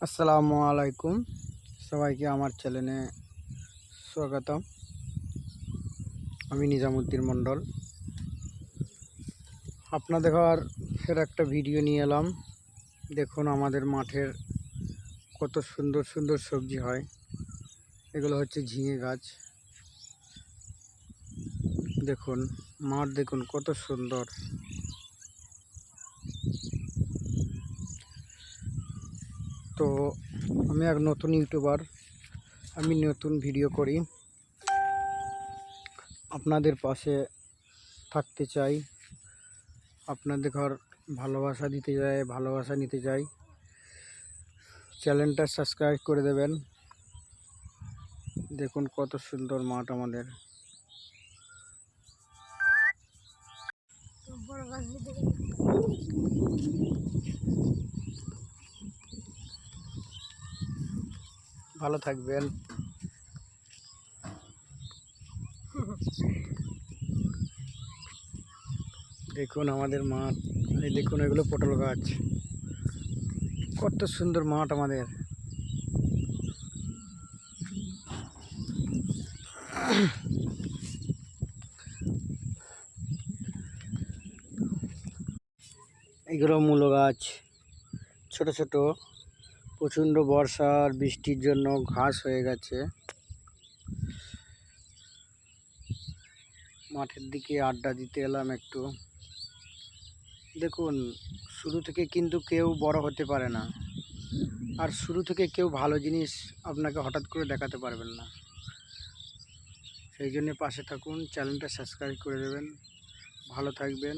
আসসালামু আলাইকুম, সবাইকে আমার চ্যানেলে স্বাগতম। আমি নিজামুদ্দিন মণ্ডল। আপনাদের ফের একটা ভিডিও নিয়ে এলাম। দেখুন আমাদের মাঠের কত সুন্দর সুন্দর সবজি হয়। এগুলো হচ্ছে ঝিঙে গাছ। দেখুন মাঠ, দেখুন কত সুন্দর। তো আমি এক নতুন ইউটিউবার, আমি নতুন ভিডিও করি, আপনাদের পাশে থাকতে চাই, আপনাদের ভালোবাসা দিতে চাই, ভালোবাসা নিতে চাই। চ্যানেলটা সাবস্ক্রাইব করে দেবেন। দেখুন কত সুন্দর মাঠ আমাদের। ভালো থাকবেন। দেখুন আমাদের মাঠ, এই দেখুন এগুলো পটল গাছ। কত সুন্দর মাঠ আমাদের। এগুলো মূলো গাছ, ছোট ছোট। প্রচণ্ড বর্ষা আর বৃষ্টির জন্য ঘাস হয়ে গেছে। মাঠের দিকে আড্ডা দিতে এলাম একটু। দেখুন শুরু থেকে কিন্তু কেউ বড় হতে পারে না, আর শুরু থেকে কেউ ভালো জিনিস আপনাকে হঠাৎ করে দেখাতে পারবেন না। সেই জন্য পাশে থাকুন, চ্যানেলটা সাবস্ক্রাইব করে দেবেন। ভালো থাকবেন।